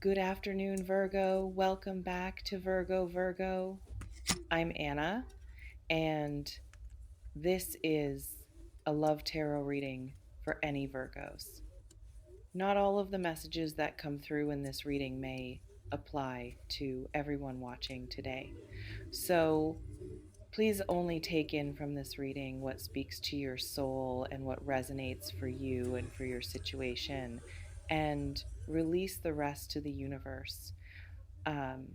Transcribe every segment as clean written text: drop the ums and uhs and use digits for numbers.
Good afternoon, Virgo. Welcome back to Virgo. I'm Anna, and this is a love tarot reading for any Virgos. Not all of the messages that come through in this reading may apply to everyone watching today. So please only take in from this reading what speaks to your soul and what resonates for you and for your situation, and release the rest to the universe. Um,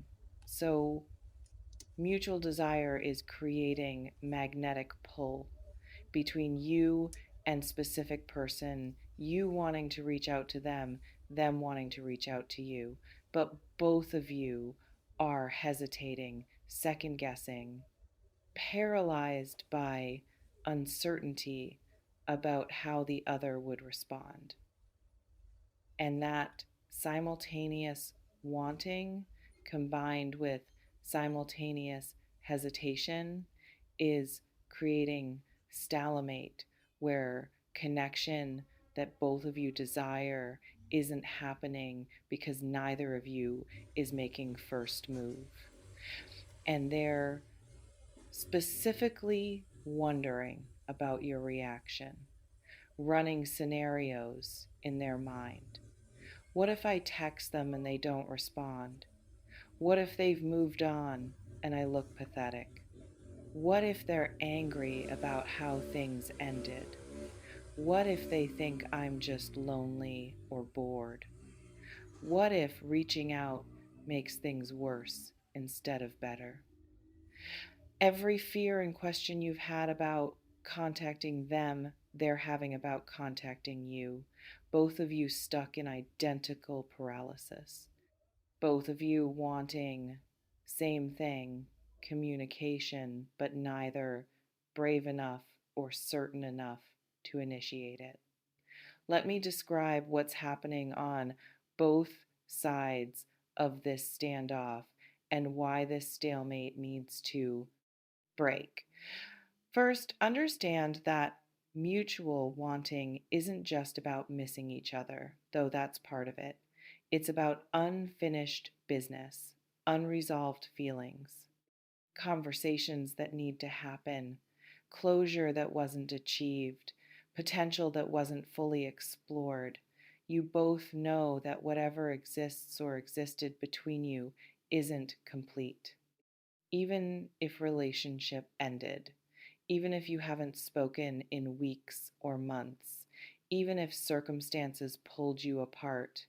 so, mutual desire is creating magnetic pull between you and specific person, you wanting to reach out to them wanting to reach out to you. But both of you are hesitating, second guessing, paralyzed by uncertainty about how the other would respond. And that simultaneous wanting combined with simultaneous hesitation is creating stalemate, where connection that both of you desire isn't happening because neither of you is making first move. And they're specifically wondering about your reaction, running scenarios in their mind. What if I text them and they don't respond? What if they've moved on and I look pathetic? What if they're angry about how things ended? What if they think I'm just lonely or bored? What if reaching out makes things worse instead of better? Every fear and question you've had about contacting them, they're having about contacting you. Both of you stuck in identical paralysis. Both of you wanting same thing, communication, but neither brave enough or certain enough to initiate it. Let me describe what's happening on both sides of this standoff and why this stalemate needs to break. First, understand that mutual wanting isn't just about missing each other, though that's part of it. It's about unfinished business, unresolved feelings, conversations that need to happen, closure that wasn't achieved, potential that wasn't fully explored. You both know that whatever exists or existed between you isn't complete. Even if relationship ended, even if you haven't spoken in weeks or months, even if circumstances pulled you apart,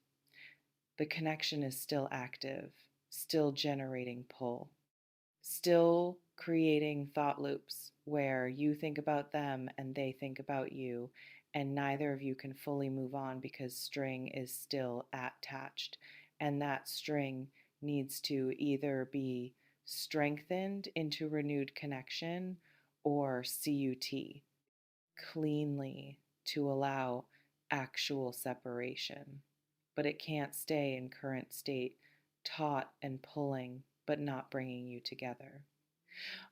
the connection is still active, still generating pull, still creating thought loops where you think about them and they think about you, and neither of you can fully move on because string is still attached. And that string needs to either be strengthened into renewed connection or CUT, cleanly, to allow actual separation. But it can't stay in current state, taut and pulling, but not bringing you together.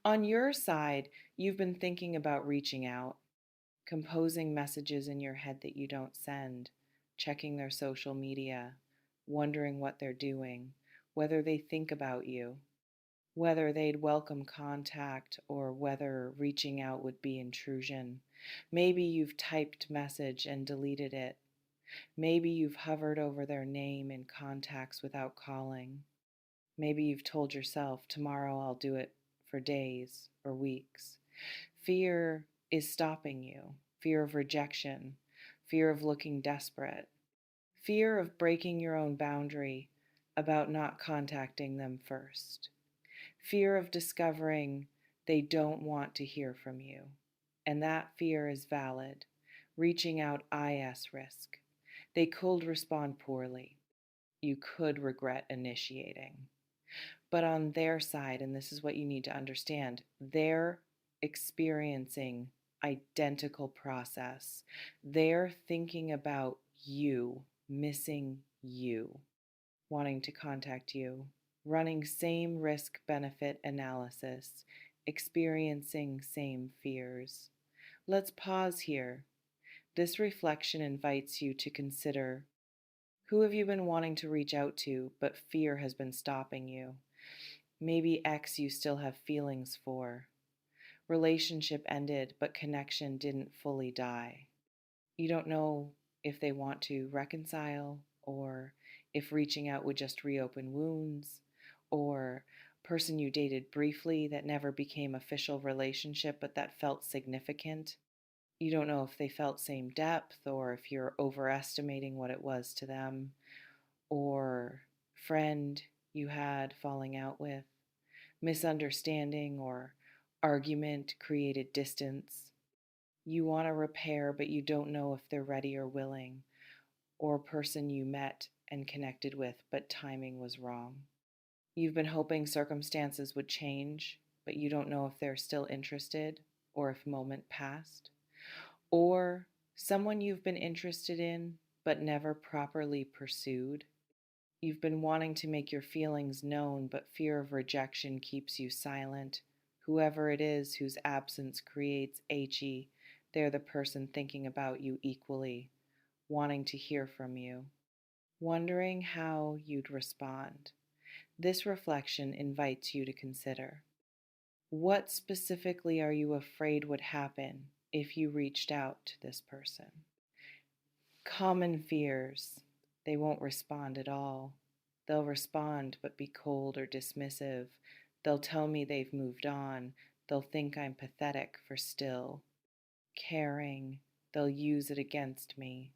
On your side, you've been thinking about reaching out, composing messages in your head that you don't send, checking their social media, wondering what they're doing, whether they think about you, whether they'd welcome contact or whether reaching out would be intrusion. Maybe you've typed message and deleted it. Maybe you've hovered over their name in contacts without calling. Maybe you've told yourself, tomorrow I'll do it for days or weeks. Fear is stopping you. Fear of rejection, fear of looking desperate, fear of breaking your own boundary about not contacting them first, fear of discovering they don't want to hear from you. And that fear is valid. Reaching out IS risk. They could respond poorly. You could regret initiating. But on their side, and this is what you need to understand, they're experiencing identical process. They're thinking about you, missing you, wanting to contact you, running same risk benefit analysis, experiencing same fears. Let's pause here. This reflection invites you to consider Who have you been wanting to reach out to, but fear has been stopping you? Maybe ex you still have feelings for. Relationship ended, but connection didn't fully die. You don't know if they want to reconcile, or if reaching out would just reopen wounds, or person you dated briefly that never became official relationship but that felt significant. You don't know if they felt same depth, or if you're overestimating what it was to them, or friend you had falling out with, misunderstanding or argument created distance. You want to repair, but you don't know if they're ready or willing, or person you met and connected with, but timing was wrong. You've been hoping circumstances would change, but you don't know if they're still interested or if moment passed. Or someone you've been interested in, but never properly pursued. You've been wanting to make your feelings known, but fear of rejection keeps you silent. Whoever it is whose absence creates HE, they're the person thinking about you equally, wanting to hear from you, wondering how you'd respond. This reflection invites you to consider: what specifically are you afraid would happen if you reached out to this person? Common fears. They won't respond at all. They'll respond but be cold or dismissive. They'll tell me they've moved on. They'll think I'm pathetic for still caring. They'll use it against me.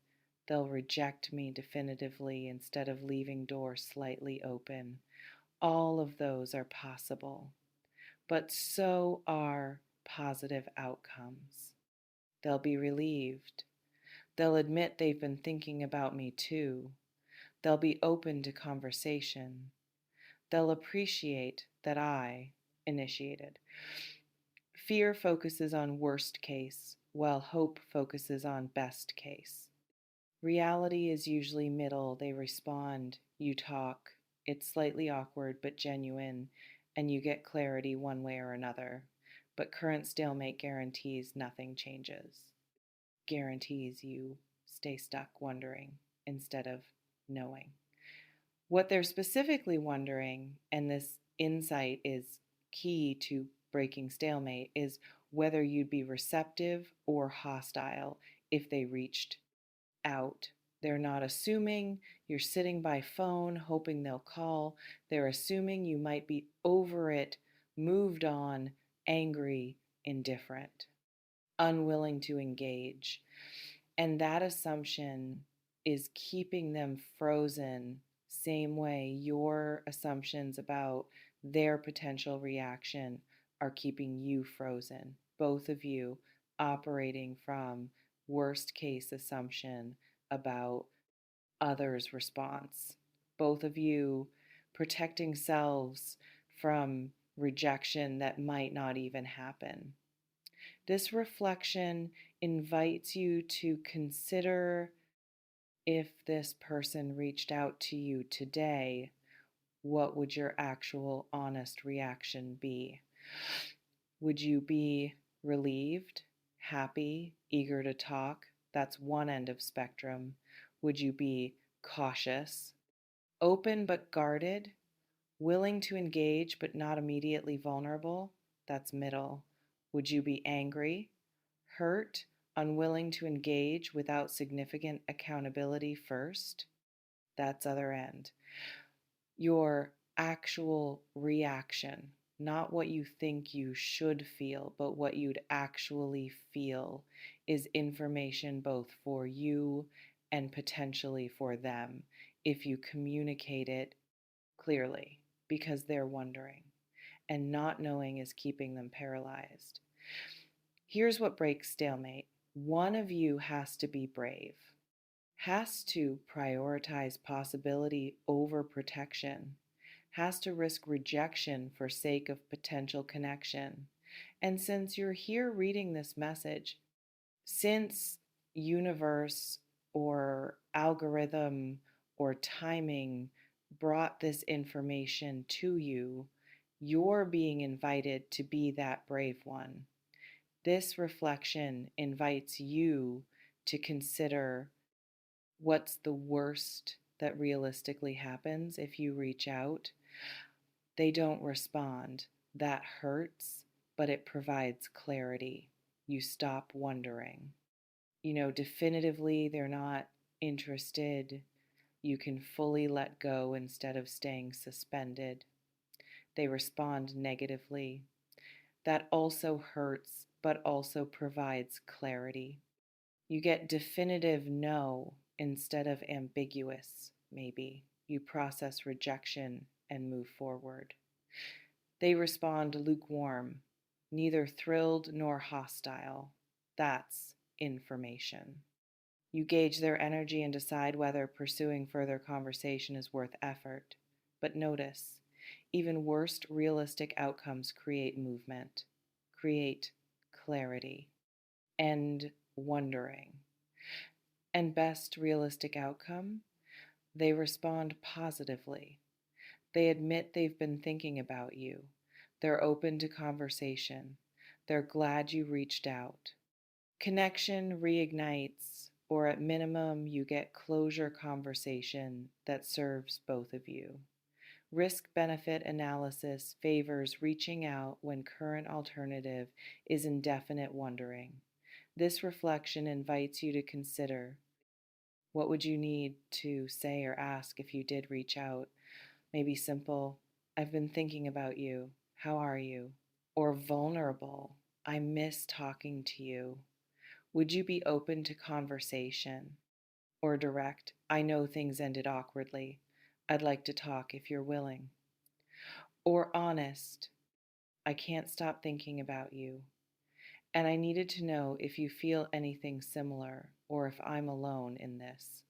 They'll reject me definitively instead of leaving doors slightly open. All of those are possible, but so are positive outcomes. They'll be relieved. They'll admit they've been thinking about me too. They'll be open to conversation. They'll appreciate that I initiated. Fear focuses on worst case, while hope focuses on best case. Reality is usually middle. They respond, you talk. It's slightly awkward but genuine, and you get clarity one way or another. But current stalemate guarantees nothing changes. Guarantees you stay stuck wondering instead of knowing. What they're specifically wondering, and this insight is key to breaking stalemate, is whether you'd be receptive or hostile if they reached out. They're not assuming you're sitting by phone hoping they'll call. They're assuming you might be over it, moved on, angry, indifferent, unwilling to engage. And that assumption is keeping them frozen, same way your assumptions about their potential reaction are keeping you frozen. Both of you operating from worst case assumption about others' response. Both of you protecting selves from rejection that might not even happen. This reflection invites you to consider, if this person reached out to you today, what would your actual honest reaction be? Would you be relieved, happy, eager to talk? That's one end of spectrum. Would you be cautious, open but guarded, willing to engage but not immediately vulnerable? That's middle. Would you be angry, hurt, unwilling to engage without significant accountability first? That's other end. Your actual reaction, not what you think you should feel, but what you'd actually feel, is information both for you and potentially for them if you communicate it clearly, because they're wondering, and not knowing is keeping them paralyzed. Here's what breaks stalemate. One of you has to be brave, has to prioritize possibility over protection, has to risk rejection for sake of potential connection. And since you're here reading this message, since universe or algorithm or timing brought this information to you, you're being invited to be that brave one. This reflection invites you to consider what's the worst that realistically happens if you reach out. They don't respond. That hurts, but it provides clarity. You stop wondering. Definitively they're not interested. You can fully let go instead of staying suspended. They respond negatively. That also hurts, but also provides clarity. You get definitive no instead of ambiguous, maybe. You process rejection and move forward. They respond lukewarm, neither thrilled nor hostile. That's information. You gauge their energy and decide whether pursuing further conversation is worth effort. But notice, even worst realistic outcomes create movement, create clarity, and wondering. And best realistic outcome, they respond positively. They admit they've been thinking about you. They're open to conversation. They're glad you reached out. Connection reignites, or at minimum, you get closure conversation that serves both of you. Risk benefit analysis favors reaching out when current alternative is indefinite wondering. This reflection invites you to consider, what would you need to say or ask if you did reach out? Maybe simple, I've been thinking about you. How are you? Or vulnerable, I miss talking to you. Would you be open to conversation? Or direct, I know things ended awkwardly. I'd like to talk if you're willing. Or honest, I can't stop thinking about you. And I needed to know if you feel anything similar or if I'm alone in this.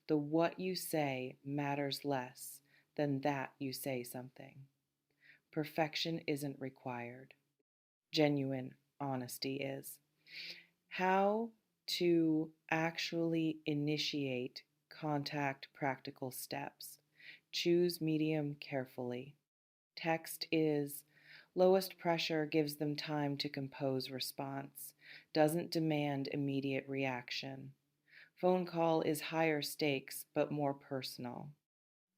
The what you say matters less than that you say something. Perfection isn't required. Genuine honesty is. How to actually initiate contact practical steps. Choose medium carefully. Text is lowest pressure, gives them time to compose response, doesn't demand immediate reaction. Phone call is higher stakes but more personal.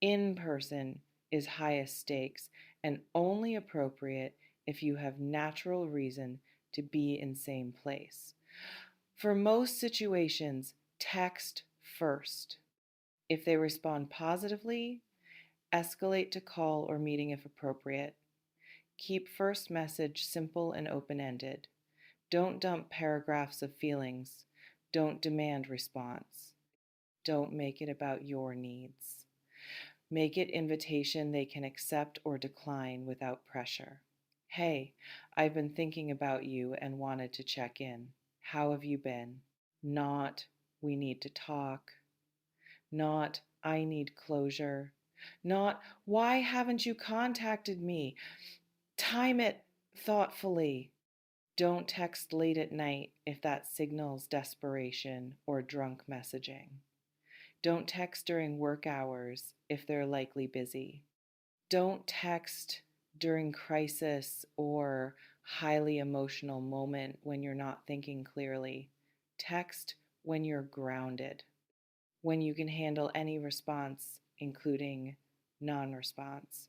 In person is highest stakes and only appropriate if you have natural reason to be in same place. For most situations, text first. If they respond positively, escalate to call or meeting if appropriate. Keep first message simple and open-ended. Don't dump paragraphs of feelings. Don't demand response. Don't make it about your needs. Make it invitation they can accept or decline without pressure. Hey, I've been thinking about you and wanted to check in. How have you been? Not, we need to talk. Not, I need closure. Not, why haven't you contacted me? Time it thoughtfully. Don't text late at night if that signals desperation or drunk messaging. Don't text during work hours if they're likely busy. Don't text during crisis or highly emotional moment when you're not thinking clearly. Text when you're grounded, when you can handle any response, including non-response,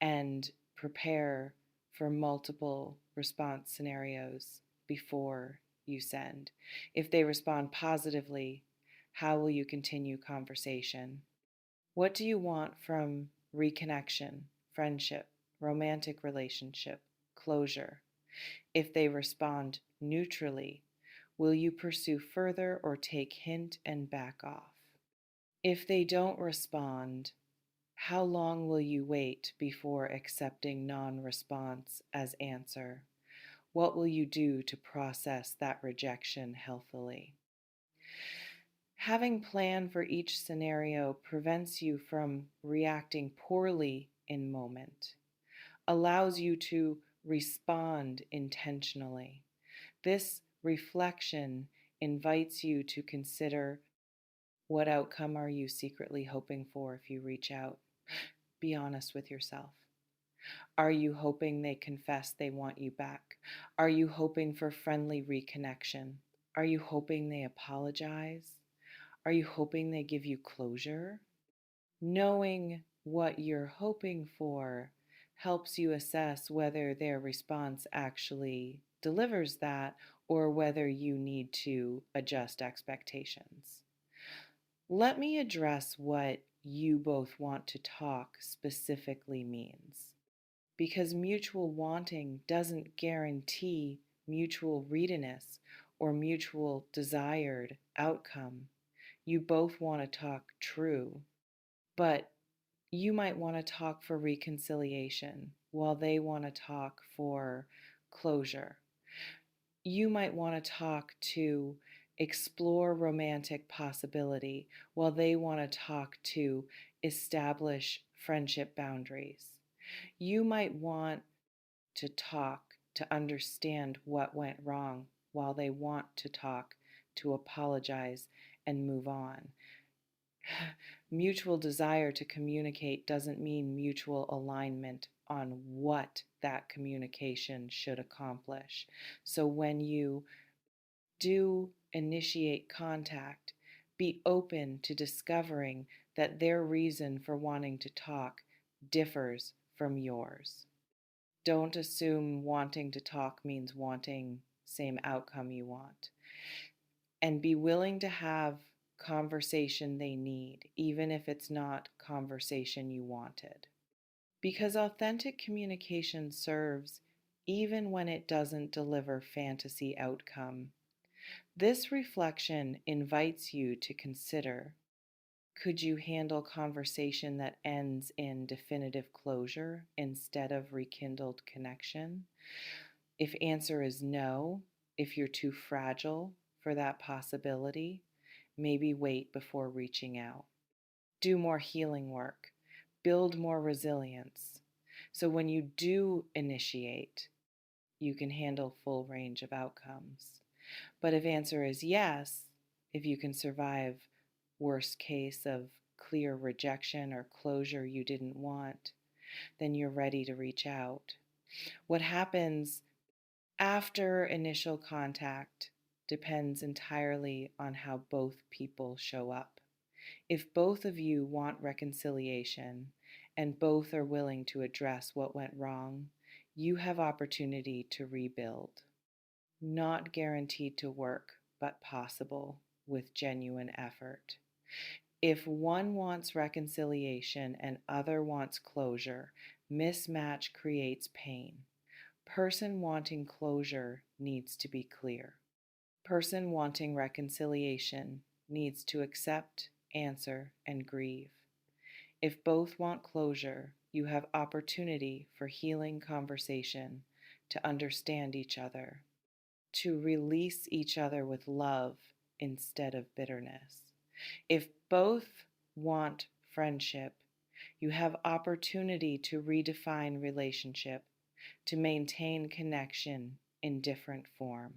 and prepare for multiple response scenarios before you send. If they respond positively, how will you continue conversation? What do you want from reconnection, friendship, romantic relationship, closure? If they respond neutrally, will you pursue further or take hint and back off? If they don't respond, how long will you wait before accepting non-response as answer? What will you do to process that rejection healthily? Having plan for each scenario prevents you from reacting poorly in moment, allows you to respond intentionally. This reflection invites you to consider, what outcome are you secretly hoping for if you reach out? Be honest with yourself. Are you hoping they confess they want you back? Are you hoping for friendly reconnection? Are you hoping they apologize? Are you hoping they give you closure? Knowing what you're hoping for helps you assess whether their response actually delivers that or whether you need to adjust expectations. Let me address what you both want to talk specifically means, because mutual wanting doesn't guarantee mutual readiness or mutual desired outcome. You both want to talk true, but you might want to talk for reconciliation while they want to talk for closure. You might want to talk to explore romantic possibility while they want to talk to establish friendship boundaries. You might want to talk to understand what went wrong while they want to talk to apologize and move on. Mutual desire to communicate doesn't mean mutual alignment on what that communication should accomplish. So when you do initiate contact, be open to discovering that their reason for wanting to talk differs from yours. Don't assume wanting to talk means wanting same outcome you want. And be willing to have conversation they need, even if it's not conversation you wanted. Because authentic communication serves even when it doesn't deliver fantasy outcome. This reflection invites you to consider, could you handle conversation that ends in definitive closure instead of rekindled connection? If answer is no, if you're too fragile for that possibility, maybe wait before reaching out. Do more healing work, build more resilience. So when you do initiate, you can handle full range of outcomes. But if answer is yes, if you can survive worst case of clear rejection or closure you didn't want, then you're ready to reach out. What happens after initial contact depends entirely on how both people show up. If both of you want reconciliation and both are willing to address what went wrong, you have opportunity to rebuild. Not guaranteed to work, but possible with genuine effort. If one wants reconciliation and other wants closure, mismatch creates pain. Person wanting closure needs to be clear. Person wanting reconciliation needs to accept, answer, and grieve. If both want closure, you have opportunity for healing conversation, to understand each other, to release each other with love instead of bitterness. If both want friendship, you have opportunity to redefine relationship, to maintain connection in different form,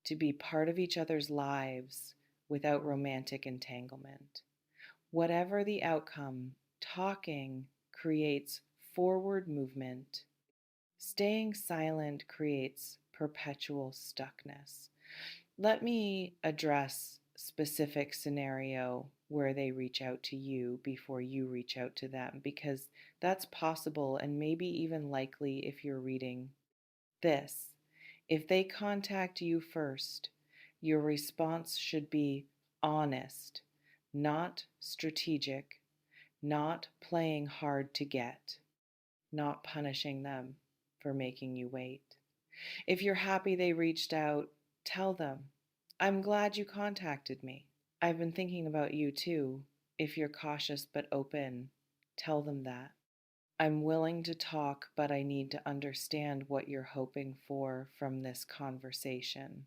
to be part of each other's lives without romantic entanglement. Whatever the outcome, talking creates forward movement. Staying silent creates perpetual stuckness. Let me address specific scenario where they reach out to you before you reach out to them, because that's possible and maybe even likely if you're reading this. If they contact you first, your response should be honest, not strategic, not playing hard to get, not punishing them for making you wait. If you're happy they reached out, tell them, I'm glad you contacted me. I've been thinking about you too. If you're cautious but open, tell them that. I'm willing to talk, but I need to understand what you're hoping for from this conversation.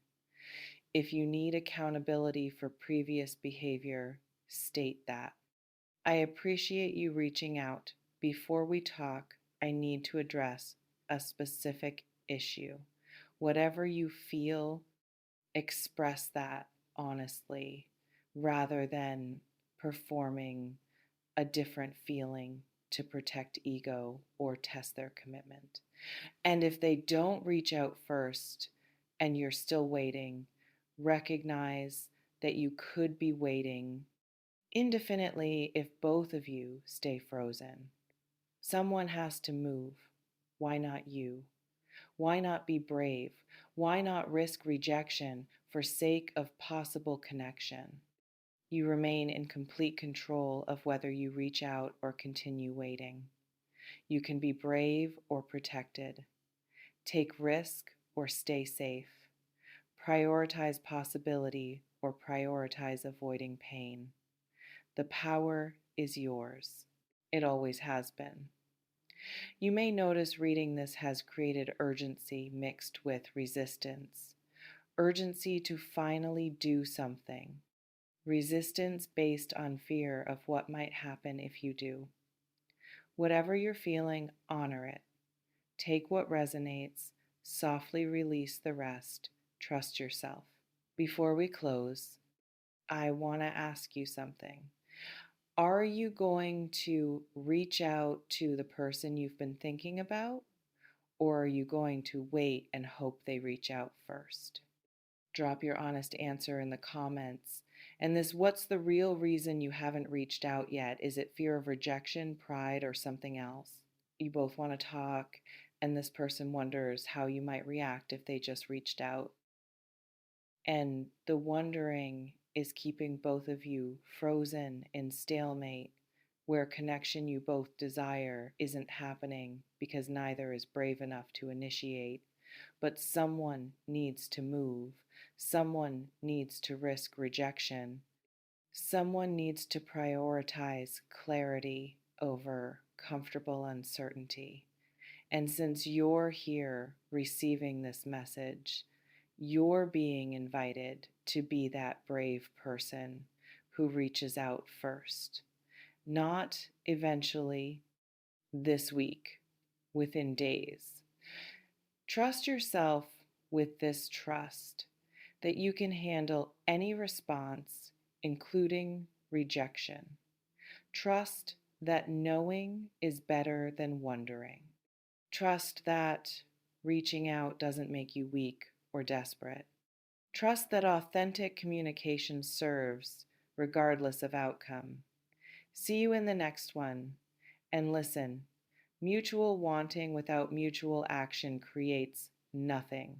If you need accountability for previous behavior, state that. I appreciate you reaching out. Before we talk, I need to address a specific issue. Whatever you feel, express that honestly rather than performing a different feeling to protect ego or test their commitment. And if they don't reach out first and you're still waiting, recognize that you could be waiting indefinitely if both of you stay frozen. Someone has to move. Why not you? Why not be brave? Why not risk rejection for sake of possible connection? You remain in complete control of whether you reach out or continue waiting. You can be brave or protected, take risk or stay safe, prioritize possibility or prioritize avoiding pain. The power is yours. It always has been. You may notice reading this has created urgency mixed with resistance. Urgency to finally do something. Resistance based on fear of what might happen if you do. Whatever you're feeling, honor it. Take what resonates, softly release the rest, trust yourself. Before we close, I want to ask you something. Are you going to reach out to the person you've been thinking about, or are you going to wait and hope they reach out first? Drop your honest answer in the comments. And this, what's the real reason you haven't reached out yet? Is it fear of rejection, pride, or something else? You both want to talk, and this person wonders how you might react if they just reached out. And the wondering is keeping both of you frozen in stalemate, where connection you both desire isn't happening because neither is brave enough to initiate. But someone needs to move. Someone needs to risk rejection. Someone needs to prioritize clarity over comfortable uncertainty. And since you're here receiving this message, you're being invited to be that brave person who reaches out first. Not eventually, this week, within days. Trust yourself with this trust that you can handle any response, including rejection. Trust that knowing is better than wondering. Trust that reaching out doesn't make you weak or desperate. Trust that authentic communication serves regardless of outcome. See you in the next one. And listen, mutual wanting without mutual action creates nothing.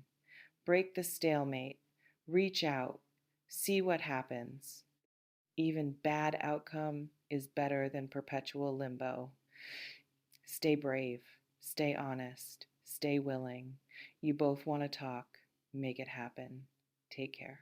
Break the stalemate. Reach out. See what happens. Even bad outcome is better than perpetual limbo. Stay brave. Stay honest. Stay willing. You both want to talk. Make it happen. Take care.